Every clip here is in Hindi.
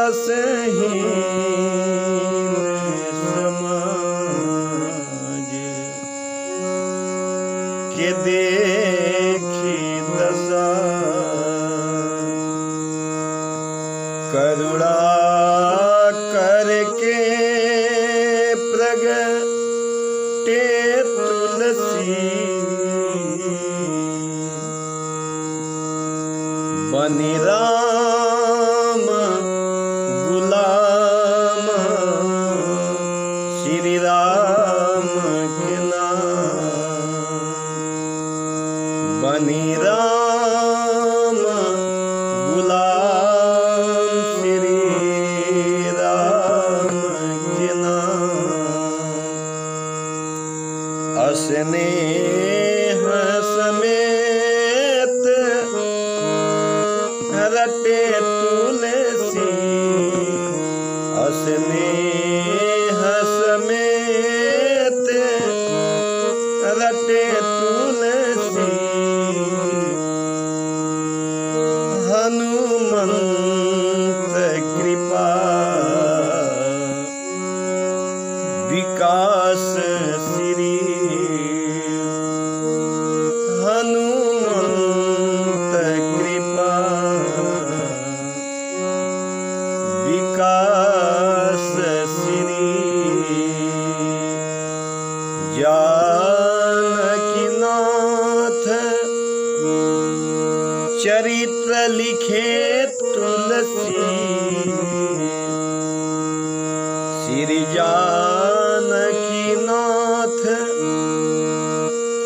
रसहीन समाज के देखी दशा करुणा करके प्रगटे तुलसी बनी राम गुलाम श्री राम के नाम बनी राम गुलाम श्री राम के नाम स्नेह समेत रटे तुलसी स्नेह समेत रटे तुलसी हनुमंत कृपा विकास श्री हनुमंत कृपा विकास श्री जानकीनाथ चरित्र लिखे तुलसी श्री जानकीनाथ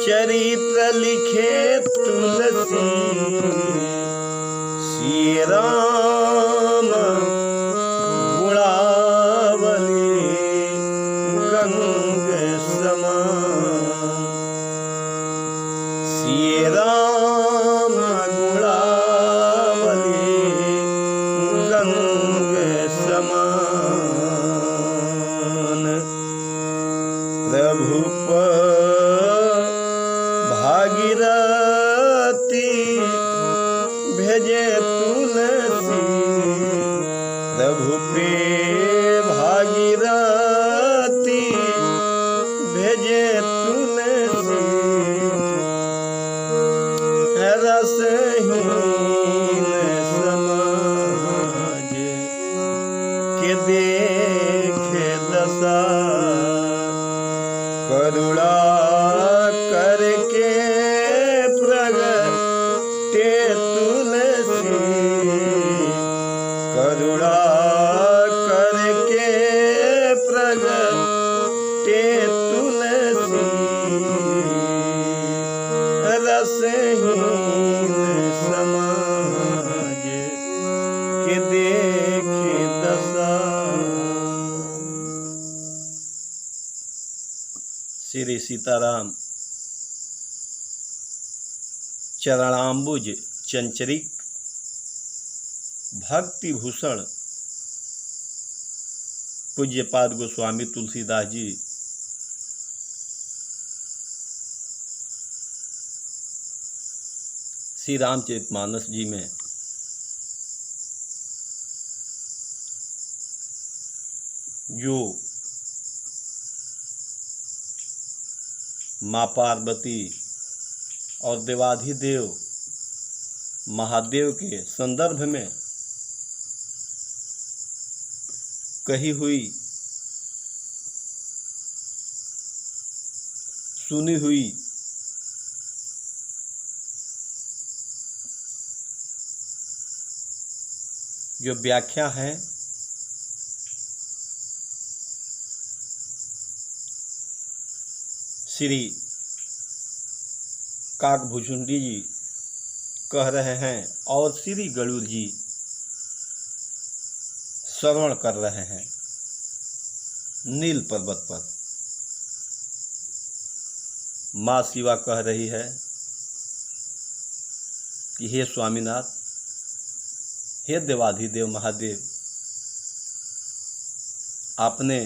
चरित्र लिखे तुलसी श्री राम गुणावली गंग समान श्री राम गुणावली गंग समान प्रभु भागीरथी भेजे तुलसी प्रभु पे भागीरथी भेजे तुलसी रसहीन समाज के देखे दशा करुणा करके प्रगटे तुलसी करुणा करके प्रगटे तुलसी रसहीन समाज के देखे दशा। श्री सीताराम चरणाम्बुज चंचरिक भक्ति भूषण पूज्यपाद गोस्वामी तुलसीदास जी श्री रामचरितमानस जी में जो माँ पार्वती और देवाधिदेव महादेव के संदर्भ में कही हुई सुनी हुई जो व्याख्या है श्री काकभुचुंडी जी कह रहे हैं और श्री गरुड़ जी श्रवण कर रहे हैं नील पर्वत पर। माँ शिवा कह रही है कि हे स्वामीनाथ, हे देवाधिदेव महादेव, आपने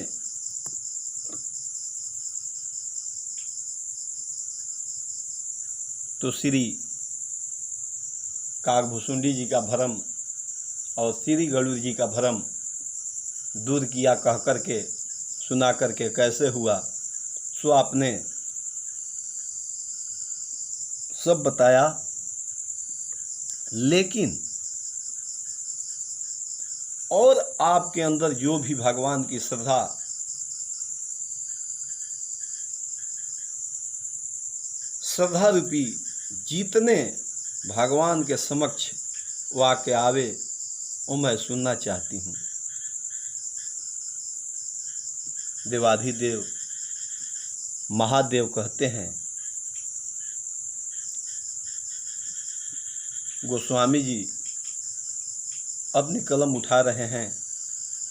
तो श्री काकभुचुंडी जी का भ्रम और श्री गरुड़ जी का भ्रम दूर किया कह करके, सुना करके कैसे हुआ सो आपने सब बताया। लेकिन और आपके अंदर जो भी भगवान की श्रद्धा रूपी जितने भगवान के समक्ष वाक्य आवे वो मैं सुनना चाहती हूँ। देवाधिदेव महादेव कहते हैं, गोस्वामी जी अपनी कलम उठा रहे हैं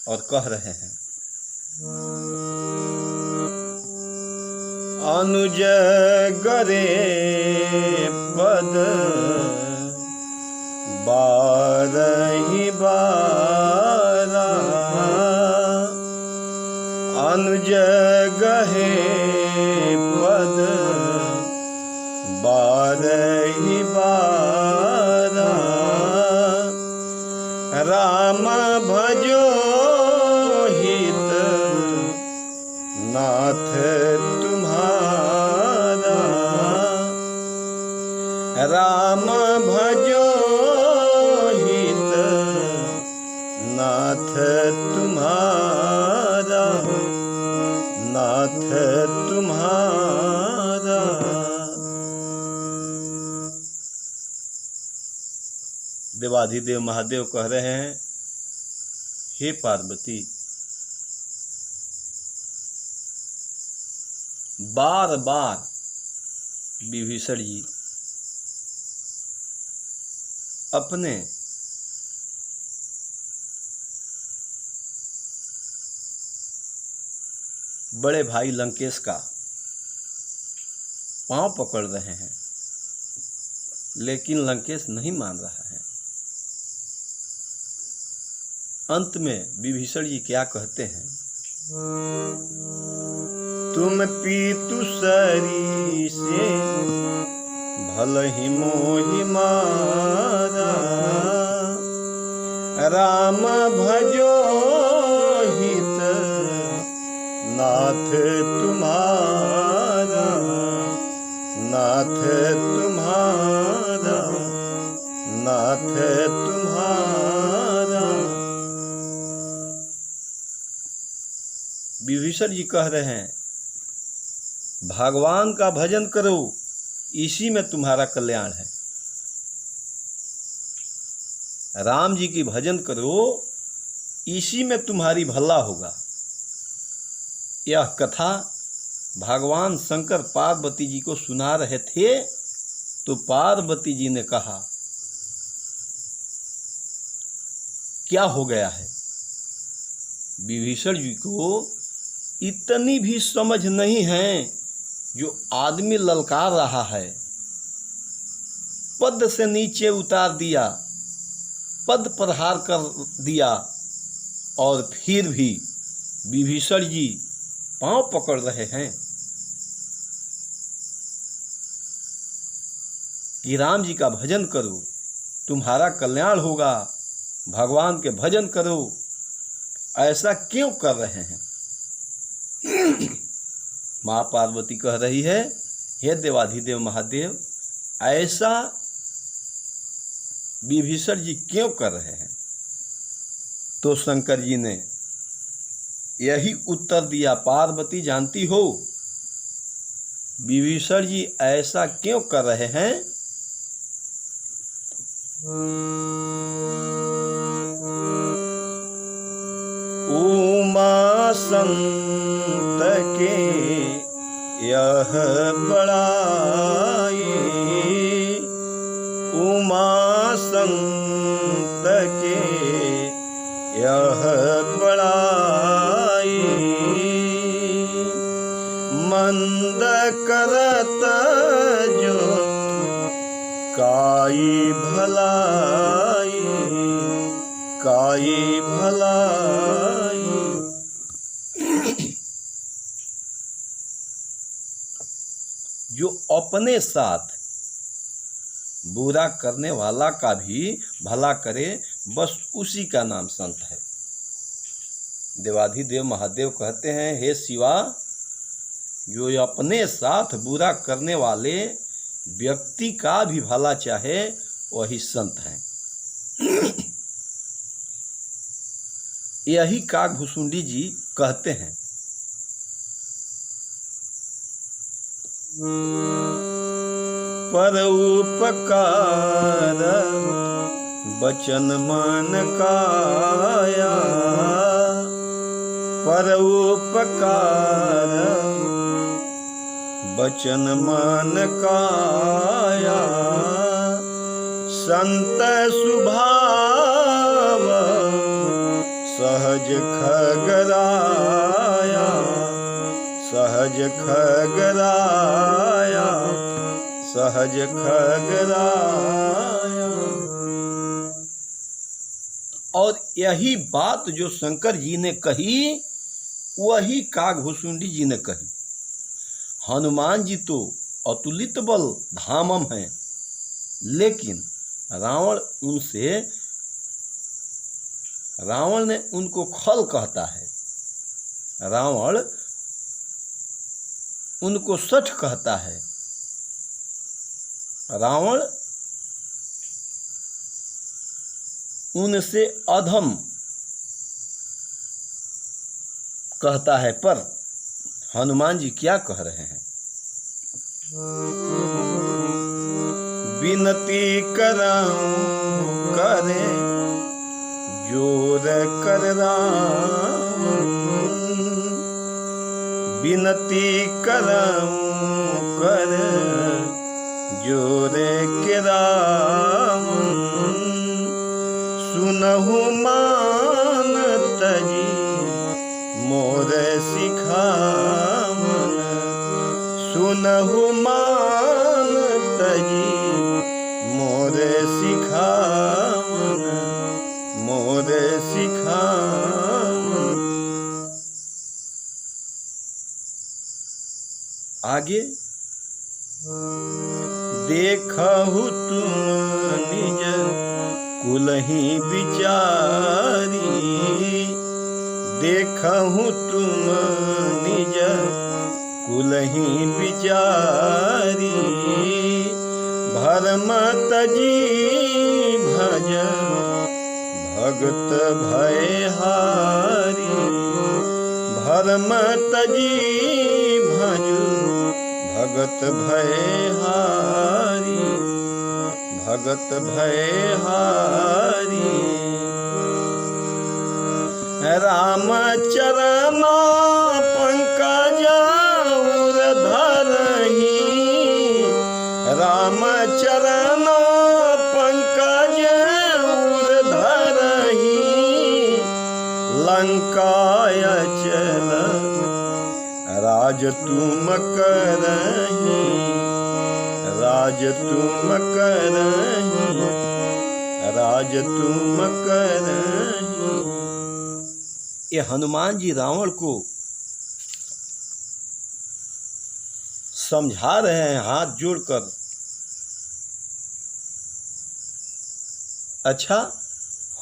और कह रहे हैं, अनुज गरे पद बारहि बारा, अनुज गहे पद बारहि बारा, राम भजो हित नाथ तुम्हारा, राम भजो हित नाथ तुम्हारा, नाथ तुम्हारा। देवाधिदेव महादेव कह रहे हैं, हे पार्वती, बार बार विभीषण जी अपने बड़े भाई लंकेश का पांव पकड़ रहे हैं, लेकिन लंकेश नहीं मान रहा है। अंत में विभीषण जी क्या कहते हैं, तुम पीतु सरी से भलहि मोहि मारा, राम भजो हित नाथ तुम्हारा, नाथ तुम्हारा, नाथ तुम्हारा। विभीषण जी कह रहे हैं, भगवान का भजन करो, इसी में तुम्हारा कल्याण है। राम जी की भजन करो, इसी में तुम्हारी भला होगा। यह कथा भगवान शंकर पार्वती जी को सुना रहे थे, तो पार्वती जी ने कहा, क्या हो गया है? विभीषण जी को इतनी भी समझ नहीं है, जो आदमी ललकार रहा है, पद से नीचे उतार दिया, पद प्रहार कर दिया, और फिर भी विभीषण जी पांव पकड़ रहे हैं कि राम जी का भजन करो, तुम्हारा कल्याण होगा, भगवान के भजन करो। ऐसा क्यों कर रहे हैं? माँ पार्वती कह रही है, हे देवाधिदेव महादेव, ऐसा विभीषण जी क्यों कर रहे हैं? तो शंकर जी ने यही उत्तर दिया, पार्वती जानती हो विभीषण जी ऐसा क्यों कर रहे हैं? उमा संत के यह बड़ाई, उमा संत के यह बड़ाई, मंद करत जो काई भलाई, काई भलाई। जो अपने साथ बुरा करने वाला का भी भला करे, बस उसी का नाम संत है। देवाधिदेव महादेव कहते हैं, हे शिवा, जो अपने साथ बुरा करने वाले व्यक्ति का भी भला चाहे वही संत हैं। यही काकभुसुंडी जी कहते हैं। परोपकार बचन मन काया, परोपकार बचन मन काया, संत स्वभाव सहज खगराया, सहज खगराया, सहज खगराया। और यही बात जो शंकर जी ने कही वही काकभुसुंडी जी ने कही। हनुमान जी तो अतुलित बल धामम हैं, लेकिन रावण ने उनको खल कहता है, रावण उनको सठ कहता है, रावण उनसे अधम कहता है। पर हनुमान जी क्या कह रहे हैं? विनती कराऊं करे जोर कर राम, विनती कराऊं कर जोर के राम, सुनहु मान तजी मोर सिखावन, सुनहु मान तजी मोर सिखावन, मोर सिखावन। आगे देखहु तुम निज कुलहि विचारी, देखहु तुम निज कुलहि विचारी, भरम तजी भज भगत भयहारी, भरम तजी भज भगत भयहारी, भगत भयहारी। राम चरण पंकज उर धरहि, राम चरण पंकज उर धरहि, लंकाय चल राज तुम करहि, राज तुम करहि, राज तुम करहि। ये हनुमान जी रावण को समझा रहे हैं हाथ जोड़कर। अच्छा,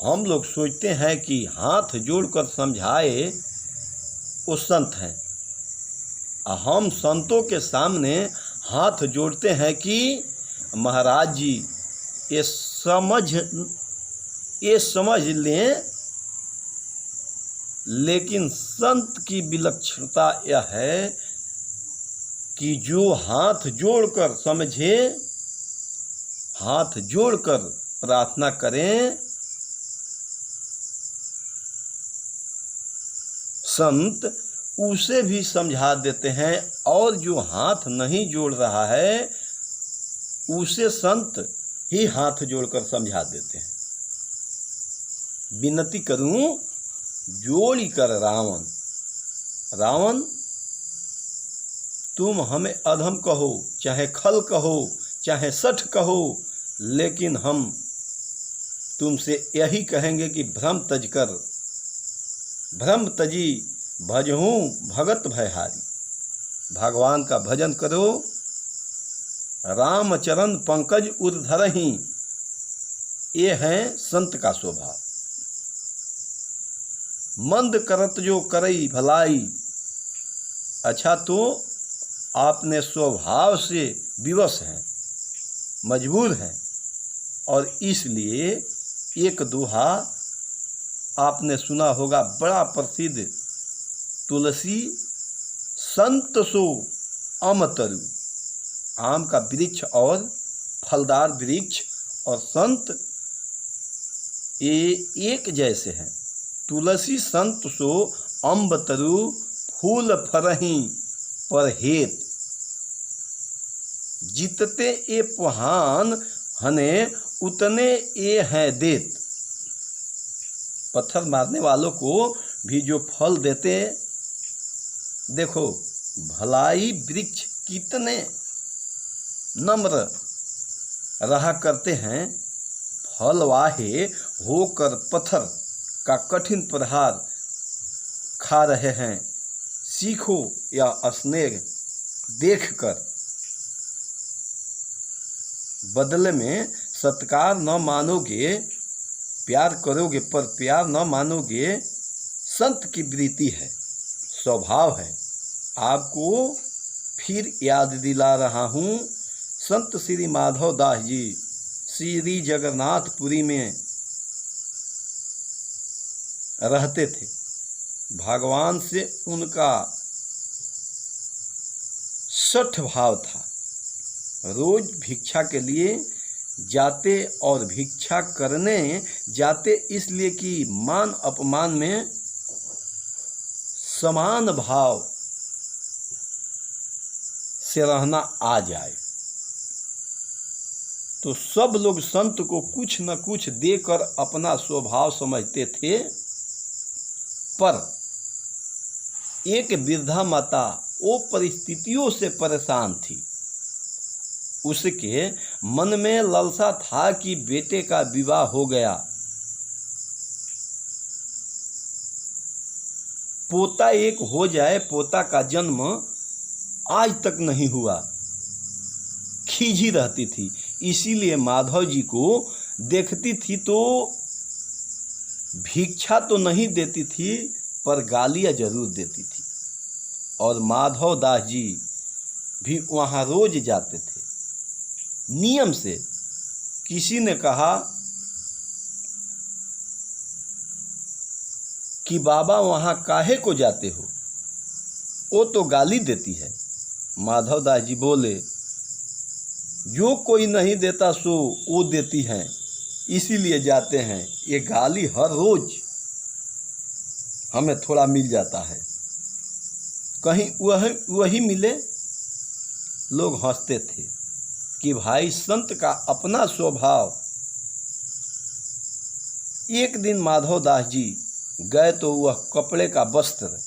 हम लोग सोचते हैं कि हाथ जोड़कर समझाए वो संत हैं, हम संतों के सामने हाथ जोड़ते हैं कि महाराज जी ये समझ लें। लेकिन संत की विलक्षणता यह है कि जो हाथ जोड़कर समझे, हाथ जोड़कर प्रार्थना करें, संत उसे भी समझा देते हैं। और जो हाथ नहीं जोड़ रहा है उसे संत ही हाथ जोड़कर समझा देते हैं। विनती करूं जोड़ी कर रावण, रावण तुम हमें अधम कहो, चाहे खल कहो, चाहे सठ कहो, लेकिन हम तुमसे यही कहेंगे कि भ्रम तज कर, भ्रम तजी भजहूँ भगत भयहारी। भगवान का भजन करो, रामचरण पंकज उर धरहि। ये है संत का स्वभाव। मंद करत जो करई भलाई। अच्छा, तो आपने स्वभाव से विवश हैं, मजबूर हैं, और इसलिए एक दोहा आपने सुना होगा, बड़ा प्रसिद्ध, तुलसी संत सो अमतरु। आम का वृक्ष और फलदार वृक्ष और संत ये एक जैसे हैं। तुलसी संत सो अम्बतरु, फूल फरही पर हेत। जितते ए पुहान हने, उतने ए हैं देत। पत्थर मारने वालों को भी जो फल देते, देखो भलाई वृक्ष कितने नम्र रहा करते हैं, फल वाहे होकर पत्थर का कठिन प्रहार खा रहे हैं। सीखो या स्नेह देखकर। बदले में सत्कार न मानोगे, प्यार करोगे पर प्यार न मानोगे। संत की वृत्ति है, स्वभाव है। आपको फिर याद दिला रहा हूँ, संत श्री माधव दास जी श्री जगन्नाथपुरी में रहते थे। भगवान से उनका सठ भाव था। रोज भिक्षा के लिए जाते और भिक्षा करने जाते इसलिए कि मान अपमान में समान भाव से रहना आ जाए। तो सब लोग संत को कुछ न कुछ देकर अपना स्वभाव समझते थे। पर एक वृद्धा माता वो परिस्थितियों से परेशान थी। उसके मन में लालसा था कि बेटे का विवाह हो गया, पोता एक हो जाए। पोता का जन्म आज तक नहीं हुआ। खींची रहती थी, इसीलिए माधव जी को देखती थी तो भिक्षा तो नहीं देती थी, पर गालियाँ जरूर देती थी। और माधव दास जी भी वहाँ रोज जाते थे नियम से। किसी ने कहा कि बाबा वहाँ काहे को जाते हो, वो तो गाली देती है। माधव दास जी बोले, जो कोई नहीं देता सो वो देती हैं, इसीलिए जाते हैं। ये गाली हर रोज हमें थोड़ा मिल जाता है, कहीं वही मिले। लोग हंसते थे कि भाई संत का अपना स्वभाव। एक दिन माधव दास जी गए तो वह कपड़े का वस्त्र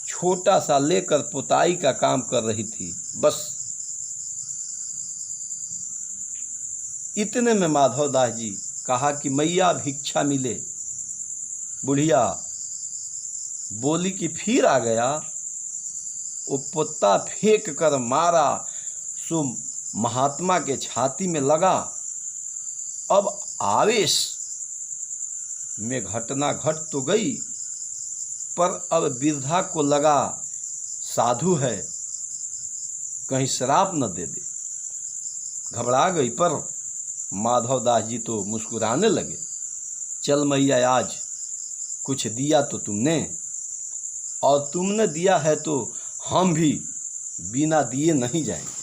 छोटा सा लेकर पुताई का काम कर रही थी। बस इतने में माधव दास जी कहा कि मैया भिक्षा मिले। बुढ़िया बोली कि फिर आ गया। वो पुत्ता फेंक कर मारा, सो महात्मा के छाती में लगा। अब आवेश में घटना घट तो गई, पर अब वृद्धा को लगा साधु है, कहीं श्राप न दे दे। घबरा गई, पर माधव दास जी तो मुस्कुराने लगे। चल मैया, आज कुछ दिया तो तुमने, और तुमने दिया है तो हम भी बिना दिए नहीं जाएंगे।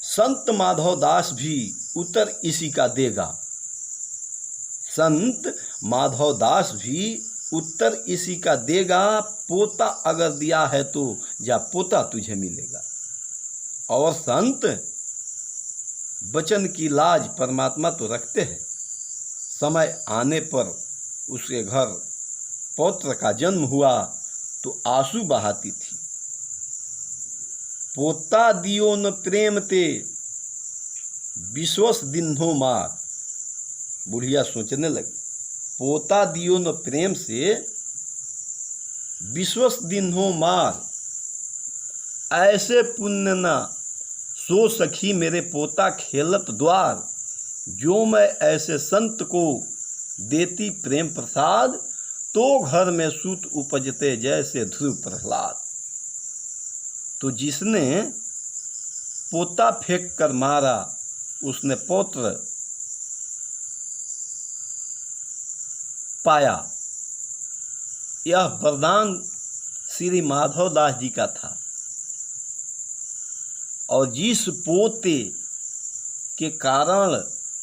संत माधव दास भी उत्तर इसी का देगा। संत माधव दास भी उत्तर इसी का देगा। पोता अगर दिया है तो जा, पोता तुझे मिलेगा। और संत वचन की लाज परमात्मा तो रखते हैं। समय आने पर उसके घर पौत्र का जन्म हुआ तो आंसू बहाती थी। पोता दियो न प्रेम ते, विश्वस दिन्हो मार। बुढ़िया सोचने लगी, पोता दियो न प्रेम से, विश्वस दिन्हो मार। ऐसे पुण्य न सो सखी मेरे पोता खेलत द्वार। जो मैं ऐसे संत को देती प्रेम प्रसाद, तो घर में सूत उपजते जैसे ध्रुव प्रहलाद। तो जिसने पोता फेंक कर मारा उसने पौत्र पाया। यह वरदान श्री माधव दास जी का था। और जिस पोते के कारण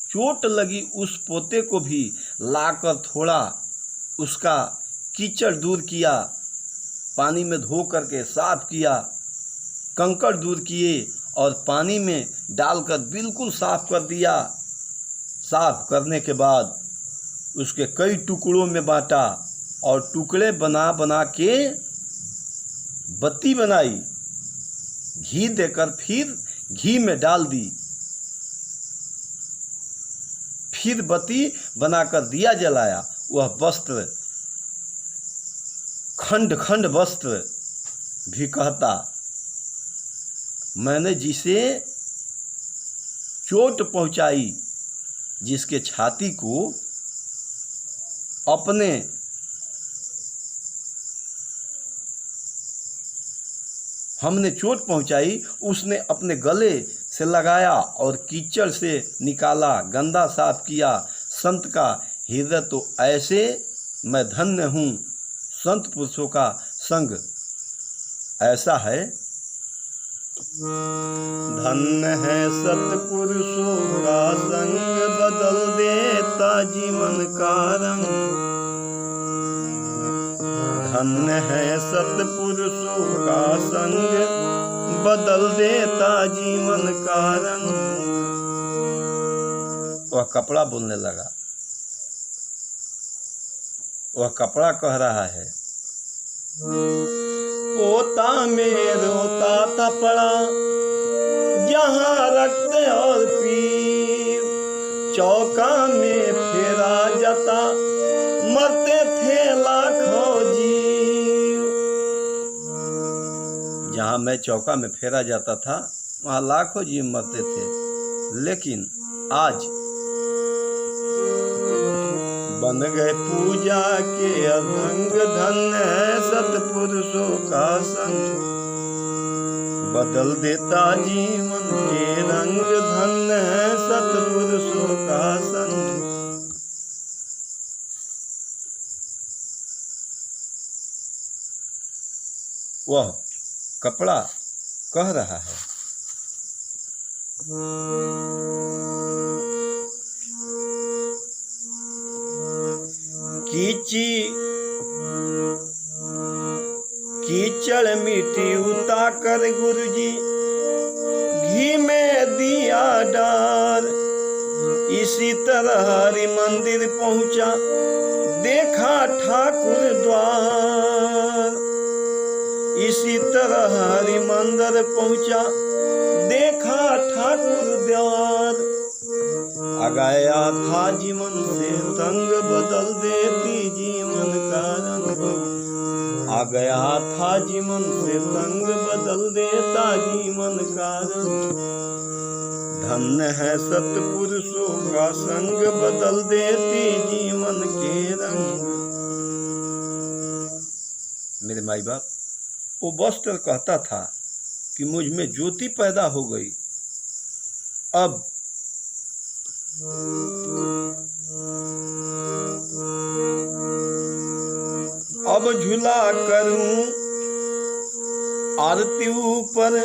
चोट लगी उस पोते को भी लाकर थोड़ा उसका कीचड़ दूर किया, पानी में धो करके साफ किया, कंकड़ दूर किए और पानी में डालकर बिल्कुल साफ कर दिया। साफ करने के बाद उसके कई टुकड़ों में बांटा और टुकड़े बना बना के बत्ती बनाई, घी देकर फिर घी में डाल दी, फिर बत्ती बनाकर दिया जलाया। वह वस्त्र खंड खंड वस्त्र भी कहता, मैंने जिसे चोट पहुंचाई, जिसके छाती को अपने हमने चोट पहुंचाई, उसने अपने गले से लगाया और कीचड़ से निकाला, गंदा साफ किया। संत का हृदय तो ऐसे, मैं धन्य हूँ, संत पुरुषों का संग ऐसा है। धन्य है सतपुरुषों का संग, बदल देता जीवन का रंग। धन्य है सतपुरुषों का संग, बदल देता जीवन का रंग। वह कपड़ा बोलने लगा। वह कपड़ा कह रहा है, पोता में रोता था पड़ा जहाँ रक्त और पीर, चौका में फेरा जाता मरते थे लाखों जीव। जहाँ मैं चौका में फेरा जाता था वहाँ लाखों जीव मरते थे, लेकिन आज बन गए पूजा के अभंग। धन्य है सतपुरुषों का संग, बदल देता जीवन के रंग। धन्य है सतपुरुषों का संग। वह कपड़ा कह रहा है, कीचड़ मिट्टी उतार गुरुजी घी में दिया डाल। इसी तरह हरि मंदिर पहुंचा, देखा ठाकुर द्वार। इसी तरह हरि मंदिर पहुंचा, देखा ठाकुर द्वार। आ गया था जीवन से रंग, बदल देती जीवन का रंग। आ गया था जीवन से रंग, बदल देता जीवन का रंग। धन्य है सतपुरुषों का संग, बदल देती जीवन के रंग। मेरे माई बाप, वो वस्त्र कहता था कि मुझ में ज्योति पैदा हो गई। अब झूला करूं आरती ऊपर,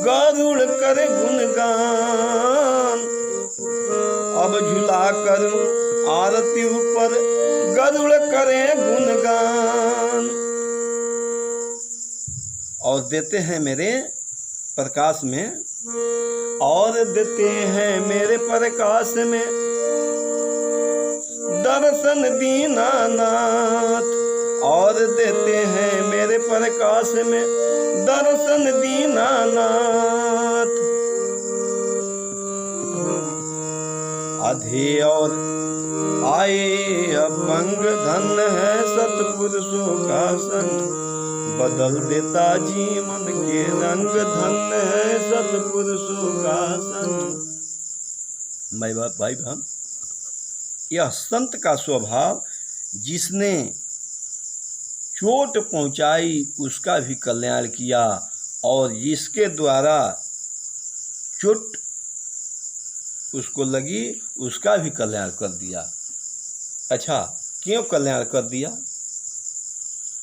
गरुड़ करे गुणगान। अब झूला करूं आरती ऊपर, गरुड़ करे गुणगान। और देते हैं मेरे प्रकाश में, और देते हैं मेरे प्रकाश में दर्शन दीनानाथ। और देते हैं मेरे प्रकाश में दर्शन दीनानाथ। आधे और आए अभंग, धन्य है सतपुरुषों का संग, बदल देता जीवन के रंग। धन्य है सतपुरुषों का संग। भाई बहन, यह संत का स्वभाव, जिसने चोट पहुंचाई उसका भी कल्याण किया और जिसके द्वारा चोट उसको लगी उसका भी कल्याण कर दिया। अच्छा, क्यों कल्याण कर दिया?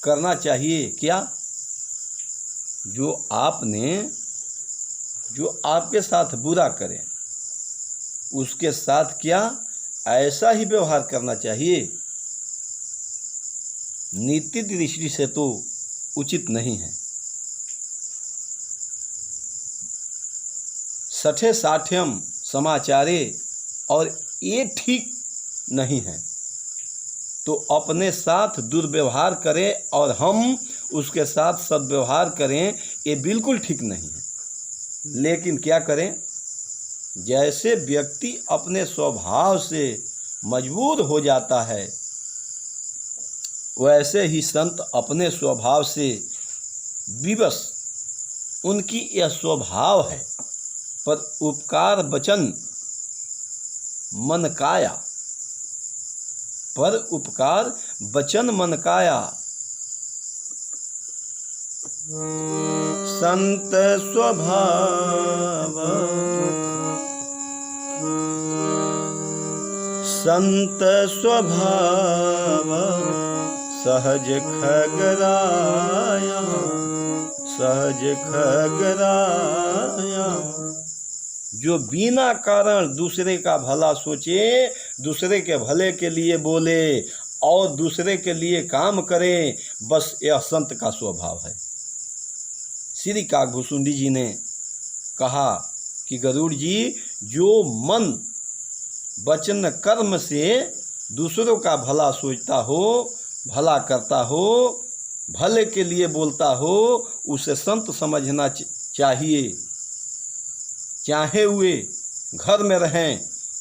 करना चाहिए क्या? जो आपके साथ बुरा करे उसके साथ क्या ऐसा ही व्यवहार करना चाहिए? नीति दृष्टि से तो उचित नहीं है। सठे साठ्यम समाचारे, और ये ठीक नहीं है। तो अपने साथ दुर्व्यवहार करें और हम उसके साथ सद्व्यवहार करें, ये बिल्कुल ठीक नहीं है। लेकिन क्या करें? जैसे व्यक्ति अपने स्वभाव से मजबूर हो जाता है, वैसे ही संत अपने स्वभाव से विवश, उनकी यह स्वभाव है। पर उपकार वचन मन काया, पर उपकार वचन मन काया। संत स्वभाव, संत स्वभाव सहज खगराया, सहज खगराया। जो बिना कारण दूसरे का भला सोचे, दूसरे के भले के लिए बोले और दूसरे के लिए काम करे, बस यह संत का स्वभाव है। श्री काकभूषुंडी जी ने कहा कि गरुड़ जी, जो मन वचन कर्म से दूसरों का भला सोचता हो, भला करता हो, भले के लिए बोलता हो, उसे संत समझना चाहिए। चाहे वे घर में रहें,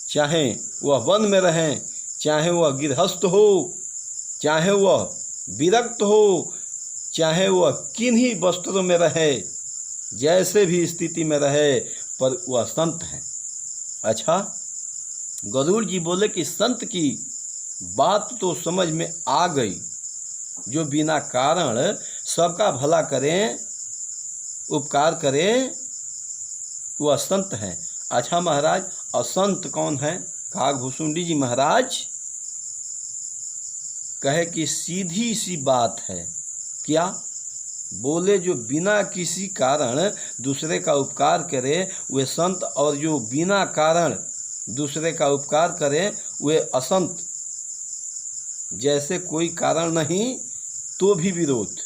चाहे वह वन में रहें, चाहे वह गृहस्थ हो, चाहे वह विरक्त हो, चाहे वह किन्हीं वस्त्रों में रहे, जैसे भी स्थिति में रहे, पर वह संत है। अच्छा, गरुड़ जी बोले कि संत की बात तो समझ में आ गई, जो बिना कारण सबका भला करें, उपकार करें, वह संत हैं। अच्छा महाराज, असंत कौन है? काकभूषुंडी जी महाराज कहे कि सीधी सी बात है। क्या? बोले जो बिना किसी कारण दूसरे का उपकार करे वे संत, और जो बिना कारण दूसरे का उपकार करे वे असंत। जैसे कोई कारण नहीं तो भी विरोध।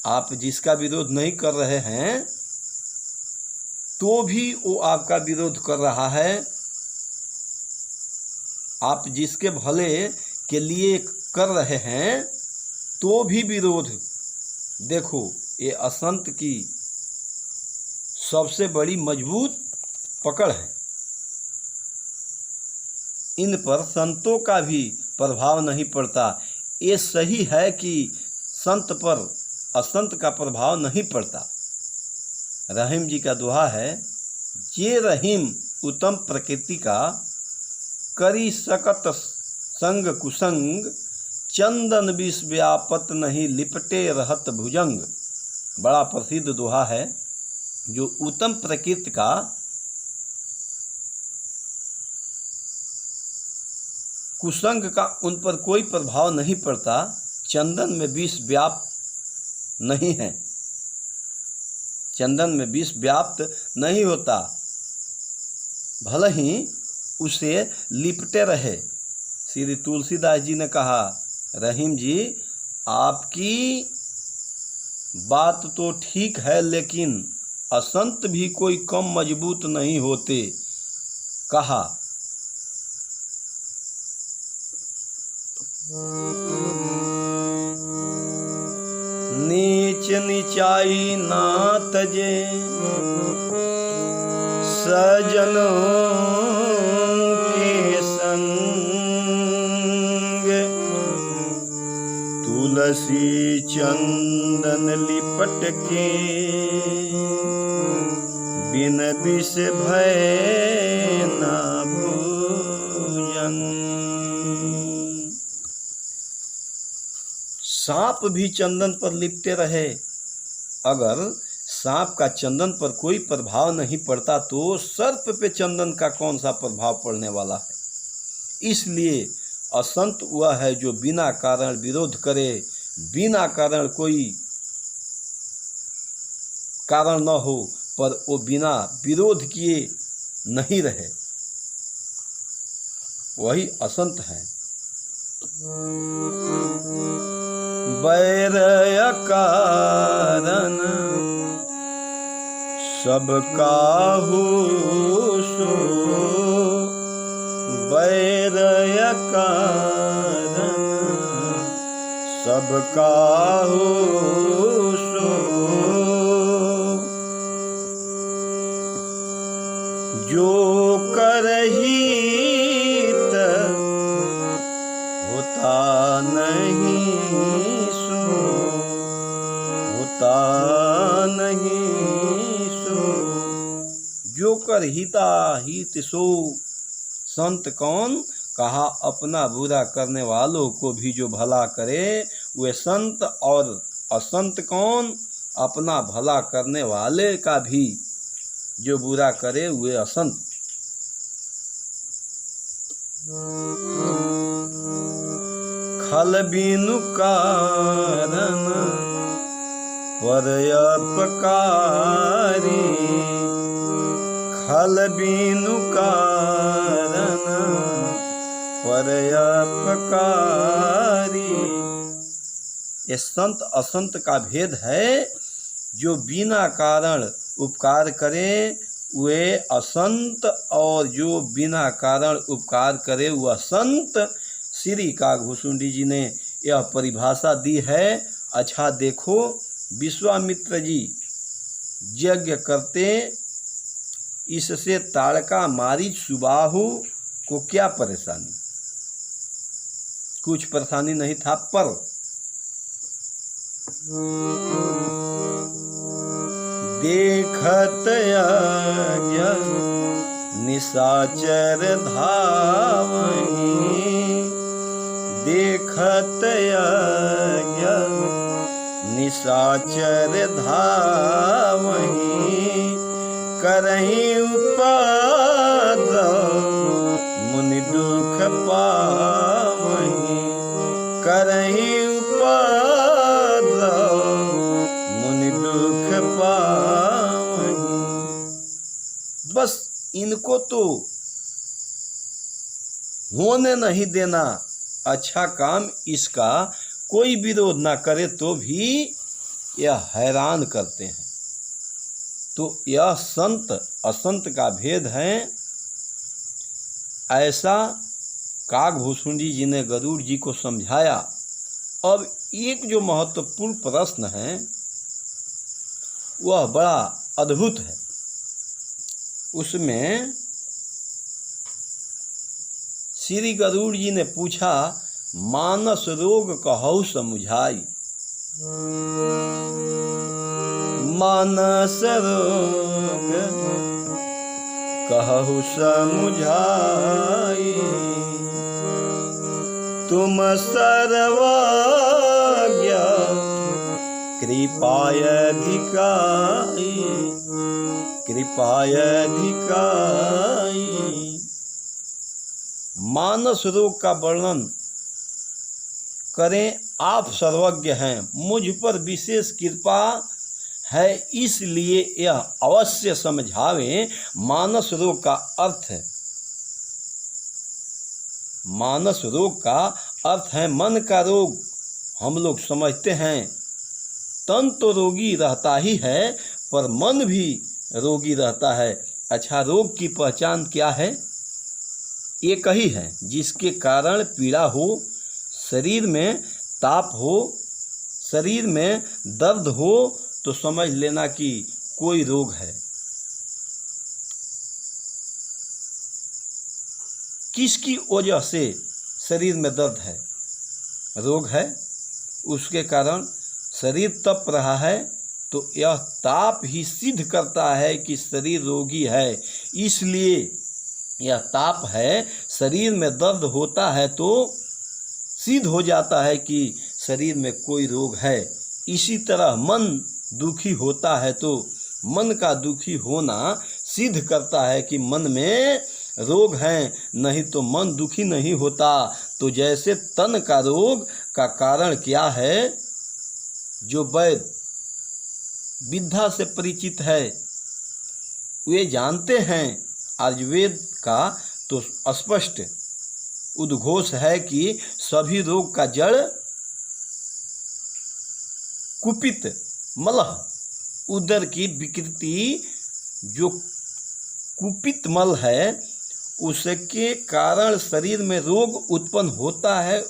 आप जिसका विरोध नहीं कर रहे हैं तो भी वो आपका विरोध कर रहा है। आप जिसके भले के लिए कर रहे हैं तो भी विरोध। देखो, ये असंत की सबसे बड़ी मजबूत पकड़ है। इन पर संतों का भी प्रभाव नहीं पड़ता। ये सही है कि संत पर असंत का प्रभाव नहीं पड़ता। रहीम जी का दोहा है, ये रहीम उत्तम प्रकृति का, करी सकत संग कुसंग, चंदन विष व्यापत नहीं लिपटे रहत भुजंग। बड़ा प्रसिद्ध दोहा है। जो उत्तम प्रकृति का कुसंग का उन पर कोई प्रभाव नहीं पड़ता, चंदन में विष व्याप्त नहीं है, चंदन में विष व्याप्त नहीं होता, भले ही उसे लिपटे रहे। श्री तुलसीदास जी ने कहा, रहीम जी आपकी बात तो ठीक है, लेकिन असंत भी कोई कम मजबूत नहीं होते। कहा, नीच नीचाई ना तजे सजनों के संग, तुलसी चंदन लिपट के बिन विष भय न भोजन। सांप भी चंदन पर लिपटे रहे, अगर सांप का चंदन पर कोई प्रभाव नहीं पड़ता तो सर्प पे चंदन का कौन सा प्रभाव पड़ने वाला है। इसलिए असंत वह है जो बिना कारण विरोध करे, बिना कारण कोई कारण न हो पर वो बिना विरोध किए नहीं रहे, वही असंत है। बैर कारण सब काहू सो, बैर कारण सब काहू सो, जो करहित होता नहीं सो, होता नहीं सो, जो कर हिता हित सो। संत कौन? कहा अपना बुरा करने वालों को भी जो भला करे वे संत, और असंत कौन? अपना भला करने वाले का भी जो बुरा करे वे असंत। खल बिनु कारण परोपकारी, खल बिनु कारण परोपकारी। ये संत असंत का भेद है। जो बिना कारण उपकार करें वे असंत, और जो बिना कारण उपकार करे वह संत। श्री काकभूषुंडी जी ने यह परिभाषा दी है। अच्छा देखो, विश्वामित्र जी यज्ञ करते, इससे ताड़का मारीच सुबाहु को क्या परेशानी? कुछ परेशानी नहीं था, पर देखत यज्ञ निशाचर धावहीं, देखत यज्ञ निशाचर धावहीं, करहीं उपद्रव मुनि दुख पावहीं, करहीं उपद्रव मुनि दुख पावहीं। बस इनको तो होने नहीं देना। अच्छा काम इसका कोई विरोध ना करे तो भी यह हैरान करते हैं। तो यह संत असंत का भेद है। ऐसा काकभूषुंडी जी ने गरुड़ जी को समझाया। अब एक जो महत्वपूर्ण प्रश्न है वह बड़ा अद्भुत है। उसमें श्री गरुड़ जी ने पूछा, मानस रोग कहु समुझाई, मानस रोग कहु समुझाई, तुम सर्वज्ञ कृपायधिकाई, कृपायधिकाई। मानस रोग का वर्णन करें। आप सर्वज्ञ हैं, मुझ पर विशेष कृपा है, इसलिए यह अवश्य समझावें। मानस रोग का अर्थ है, मानस रोग का अर्थ है मन का रोग। हम लोग समझते हैं तन तो रोगी रहता ही है, पर मन भी रोगी रहता है। अच्छा, रोग की पहचान क्या है? एक ही है, जिसके कारण पीड़ा हो, शरीर में ताप हो, शरीर में दर्द हो, तो समझ लेना कि कोई रोग है। किसकी वजह से शरीर में दर्द है, रोग है? उसके कारण शरीर तप रहा है तो यह ताप ही सिद्ध करता है कि शरीर रोगी है। इसलिए यह ताप है, शरीर में दर्द होता है तो सिद्ध हो जाता है कि शरीर में कोई रोग है। इसी तरह मन दुखी होता है तो मन का दुखी होना सिद्ध करता है कि मन में रोग है, नहीं तो मन दुखी नहीं होता। तो जैसे तन का रोग का कारण क्या है, जो वैद्य विद्या से परिचित है वे जानते हैं। आयुर्वेद का तो स्पष्ट उद्घोष है कि सभी रोग का जड़ कुपित मलह, उदर की विकृति जो कुपित मल है उसके कारण शरीर में रोग उत्पन्न होता है।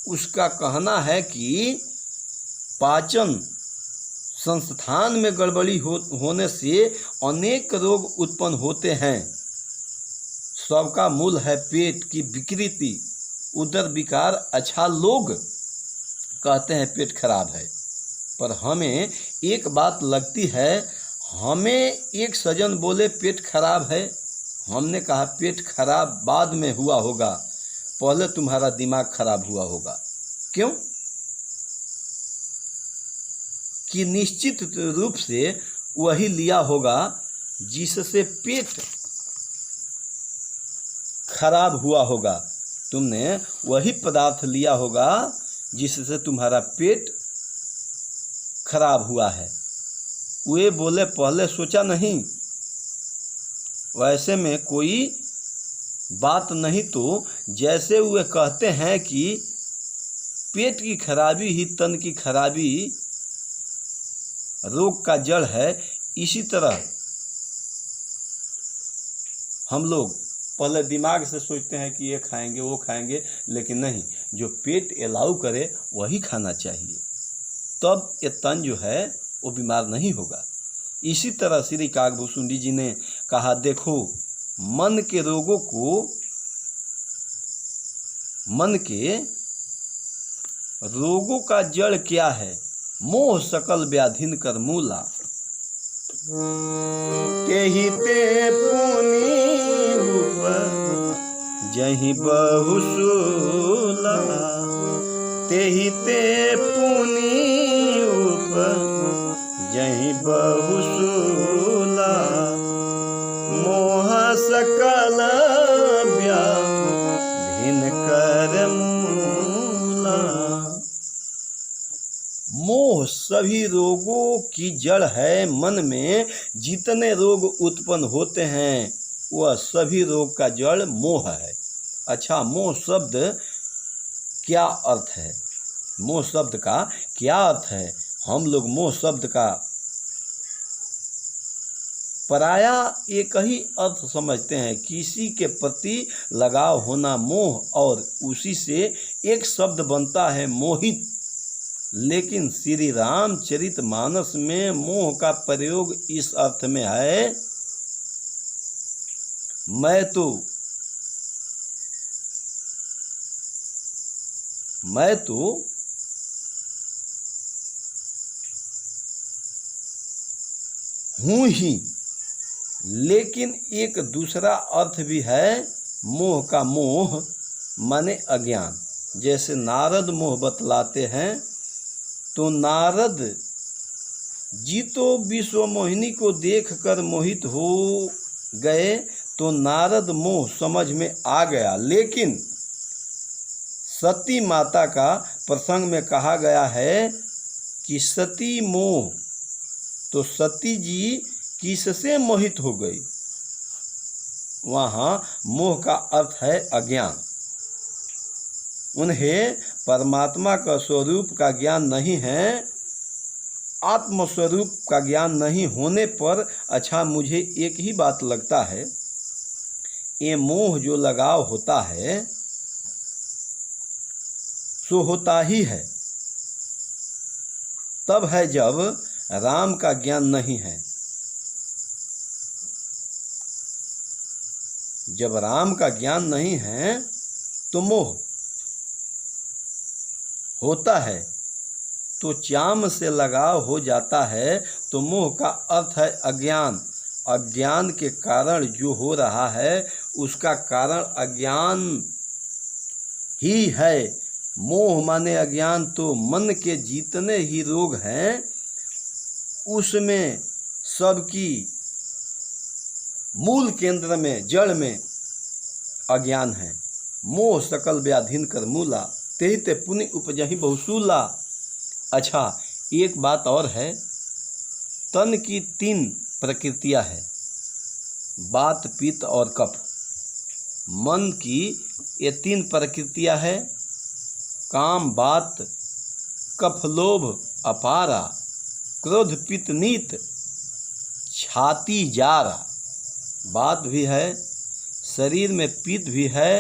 उसका कहना है कि पाचन संस्थान में गड़बड़ी होने से अनेक रोग उत्पन्न होते हैं। सबका मूल है पेट की विकृति, उदर विकार। अच्छा, लोग कहते हैं पेट खराब है, पर हमें एक बात लगती है। हमें एक सज्जन बोले पेट खराब है, हमने कहा पेट खराब बाद में हुआ होगा, पहले तुम्हारा दिमाग खराब हुआ होगा। क्यों? कि निश्चित रूप से वही लिया होगा जिससे पेट खराब हुआ होगा। तुमने वही पदार्थ लिया होगा जिससे तुम्हारा पेट खराब हुआ है। वे बोले पहले सोचा नहीं, वैसे में कोई बात नहीं। तो जैसे वे कहते हैं कि पेट की खराबी ही तन की खराबी रोग का जड़ है, इसी तरह हम लोग पहले दिमाग से सोचते हैं कि ये खाएंगे वो खाएंगे, लेकिन नहीं, जो पेट अलाउ करे वही खाना चाहिए, तब ये तन जो है वो बीमार नहीं होगा। इसी तरह श्री काकभूषुंडी जी ने कहा, देखो मन के रोगों को, मन के रोगों का जड़ क्या है? मोह सकल व्याधिन कर मूला, तेहि ते पुनि जहि बहुसूला, तेहि ते पुनि जहि बहुसूला, मोह सकल व्याधिन कर मूला। मोह सभी रोगों की जड़ है। मन में जितने रोग उत्पन्न होते हैं वह सभी रोग का जड़ मोह है। अच्छा, मोह शब्द क्या अर्थ है? मोह शब्द का क्या अर्थ है? हम लोग मोह शब्द का पराया एक ही अर्थ समझते हैं, किसी के प्रति लगाव होना मोह, और उसी से एक शब्द बनता है मोहित। लेकिन श्री रामचरितमानस में मोह का प्रयोग इस अर्थ में है, मैं तो हूँ ही। लेकिन एक दूसरा अर्थ भी है मोह का। मोह माने अज्ञान। जैसे नारद मोह बतलाते हैं, तो नारद जी तो विश्व मोहिनी को देखकर मोहित हो गए, तो नारद मोह समझ में आ गया। लेकिन सती माता का प्रसंग में कहा गया है कि सती मोह, तो सती जी किससे मोहित हो गई? वहाँ मोह का अर्थ है अज्ञान। उन्हें परमात्मा का स्वरूप का ज्ञान नहीं है, आत्मस्वरूप का ज्ञान नहीं होने पर। अच्छा, मुझे एक ही बात लगता है, ये मोह जो लगाव होता है सो होता ही है तब है जब राम का ज्ञान नहीं है। जब राम का ज्ञान नहीं है तो मोह होता है। तो चाम से लगाव हो जाता है। तो मोह का अर्थ है अज्ञान। अज्ञान के कारण जो हो रहा है उसका कारण अज्ञान ही है। मोह माने अज्ञान, तो मन के जितने ही रोग हैं उसमें सबकी मूल केंद्र में, जड़ में अज्ञान है। मोह सकल व्याधिन कर मूला, तेहि ते पुण्य उपजहि बहुसूला। अच्छा, एक बात और है, तन की 3 प्रकृतियां है, वात पित्त और कफ। मन की ये 3 प्रकृतियां है, काम वात, कफ लोभ अपारा, क्रोध पित्त नीत, छाती जारा। वात भी है, शरीर में पित्त भी है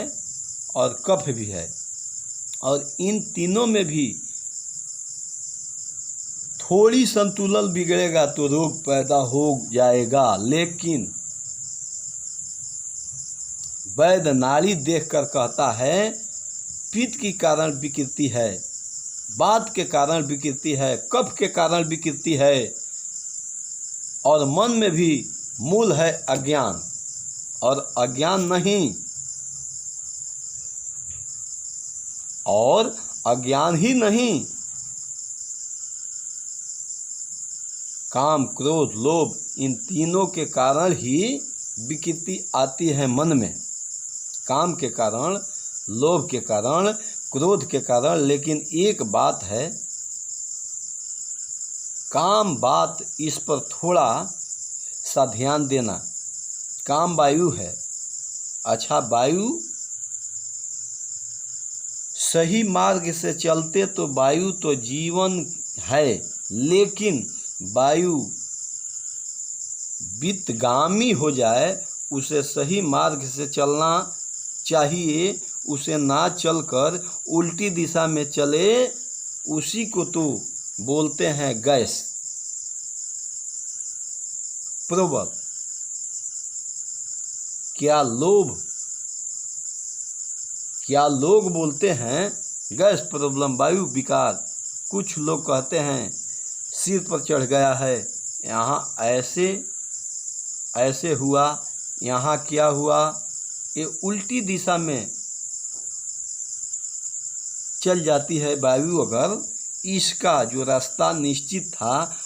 और कफ भी है, और इन तीनों में भी थोड़ी संतुलन बिगड़ेगा तो रोग पैदा हो जाएगा। लेकिन वैद्य नाड़ी देखकर कहता है पित्त के कारण विकृति है, वात के कारण विकृति है, कफ के कारण विकृति है, और मन में भी मूल है अज्ञान। और अज्ञान नहीं, और अज्ञान ही नहीं, काम क्रोध लोभ, इन तीनों के कारण ही विकृति आती है मन में। काम के कारण, लोभ के कारण, क्रोध के कारण। लेकिन एक बात है, काम बात, इस पर थोड़ा सा ध्यान देना। काम वायु है। अच्छा, वायु सही मार्ग से चलते तो वायु तो जीवन है, लेकिन वायु वित्तगामी हो जाए, उसे सही मार्ग से चलना चाहिए। उसे ना चलकर उल्टी दिशा में चले, उसी को तो बोलते हैं गैस। प्रबल क्या लोग बोलते हैं गैस प्रॉब्लम, वायु विकार। कुछ लोग कहते हैं सिर पर चढ़ गया है, यहाँ ऐसे हुआ, यहाँ क्या हुआ। ये उल्टी दिशा में चल जाती है वायु। अगर इसका जो रास्ता निश्चित था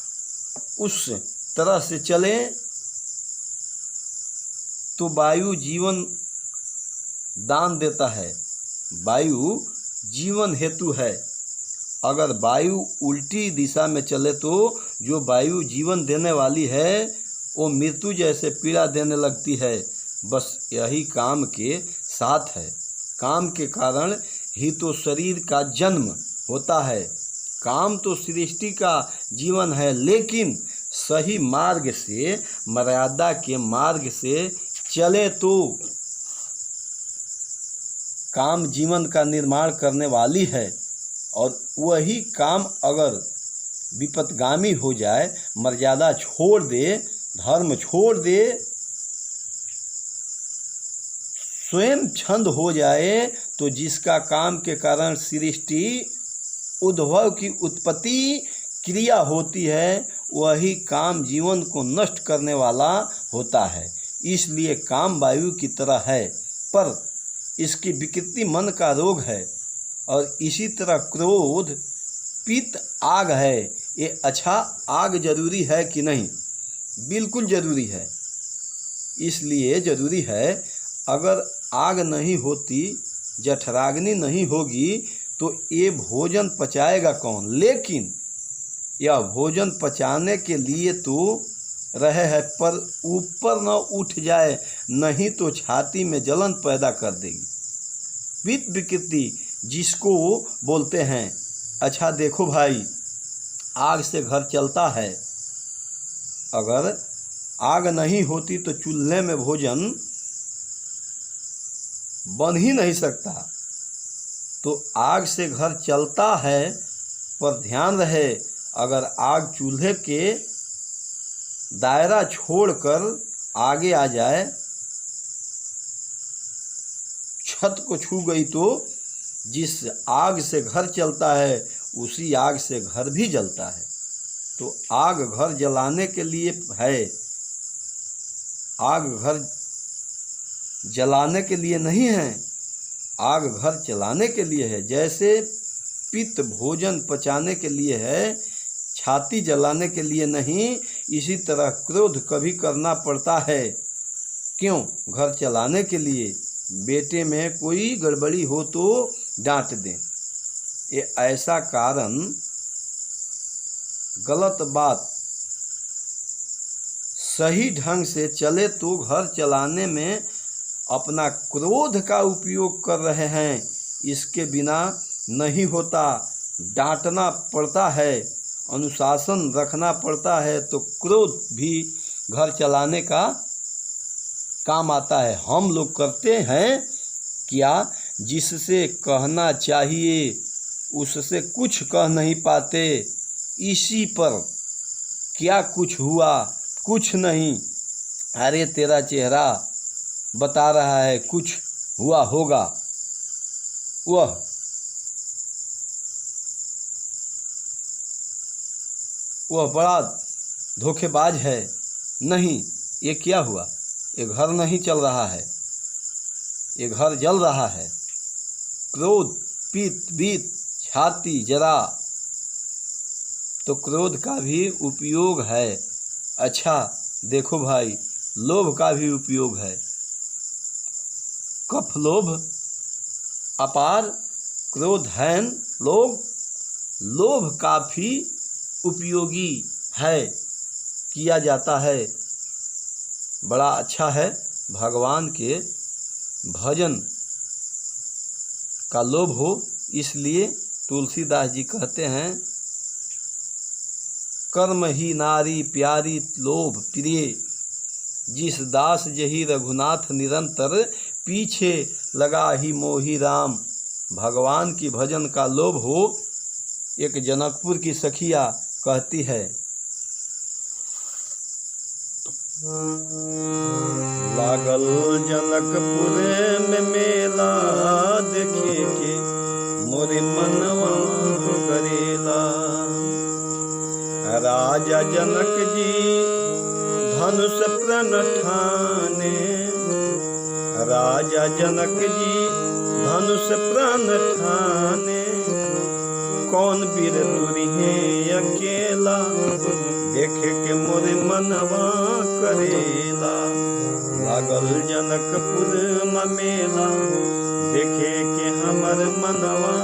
उस तरह से चले तो वायु जीवन दान देता है, वायु जीवन हेतु है। अगर वायु उल्टी दिशा में चले तो जो वायु जीवन देने वाली है वो मृत्यु जैसे पीड़ा देने लगती है। बस यही काम के साथ है। काम के कारण ही तो शरीर का जन्म होता है। काम तो सृष्टि का जीवन है, लेकिन सही मार्ग से, मर्यादा के मार्ग से चले तो काम जीवन का निर्माण करने वाली है। और वही काम अगर विपत्तगामी हो जाए, मर्यादा छोड़ दे, धर्म छोड़ दे, स्वयं छंद हो जाए, तो जिसका काम के कारण सृष्टि उद्भव की उत्पत्ति क्रिया होती है, वही काम जीवन को नष्ट करने वाला होता है। इसलिए काम वायु की तरह है, पर इसकी विकृति मन का रोग है। और इसी तरह क्रोध पित्त आग है। ये अच्छा, आग जरूरी है कि नहीं? बिल्कुल जरूरी है। इसलिए जरूरी है, अगर आग नहीं होती, जठराग्नि नहीं होगी तो ये भोजन पचाएगा कौन? लेकिन यह भोजन पचाने के लिए तो रहे है, पर ऊपर न उठ जाए, नहीं तो छाती में जलन पैदा कर देगी। पित्त विकृति जिसको बोलते हैं। अच्छा देखो भाई, आग से घर चलता है। अगर आग नहीं होती तो चूल्हे में भोजन बन ही नहीं सकता। तो आग से घर चलता है, पर ध्यान रहे, अगर आग चूल्हे के दायरा छोड़कर आगे आ जाए, छत को छू गई, तो जिस आग से घर चलता है उसी आग से घर भी जलता है। तो आग घर जलाने के लिए है, आग घर जलाने के लिए नहीं है, आग घर चलाने के लिए है। जैसे पित्त भोजन पचाने के लिए है, छाती जलाने के लिए नहीं, इसी तरह क्रोध कभी करना पड़ता है। क्यों? घर चलाने के लिए। बेटे में कोई गड़बड़ी हो तो डांट दें, ये ऐसा कारण। गलत बात सही ढंग से चले तो घर चलाने में अपना क्रोध का उपयोग कर रहे हैं, इसके बिना नहीं होता। डांटना पड़ता है, अनुशासन रखना पड़ता है, तो क्रोध भी घर चलाने का काम आता है। हम लोग करते हैं क्या? जिससे कहना चाहिए उससे कुछ कह नहीं पाते। इसी पर क्या कुछ हुआ? कुछ नहीं। अरे तेरा चेहरा बता रहा है कुछ हुआ होगा। वह बड़ा धोखेबाज है। नहीं, ये क्या हुआ? ये घर नहीं चल रहा है, ये घर जल रहा है। क्रोध, पित्त, बीत, छाती जरा, तो क्रोध का भी उपयोग है। अच्छा देखो भाई, लोभ का भी उपयोग है। कफ लोभ अपार, क्रोधहीन लोग। लोभ काफी उपयोगी है, किया जाता है। बड़ा अच्छा है। भगवान के भजन का लोभ हो, इसलिए तुलसीदास जी कहते हैं, कर्म ही नारी प्यारी लोभ प्रिय, जिस दास जही रघुनाथ निरंतर, पीछे लगा ही मोही राम। भगवान की भजन का लोभ हो। एक जनकपुर की सखिया कहती है, लागल जनकपुर में मेला, देखे के मोरे मनवा करेला। राजा जनक जी धनुष प्रण ठाने, राजा जनक जी धनुष प्रण ठाने, कौन वीर तुरिहे अकेला, देखे के मोरे मनवा करेला। लागल जनकपुर में मेला, देखे के हमर मनवा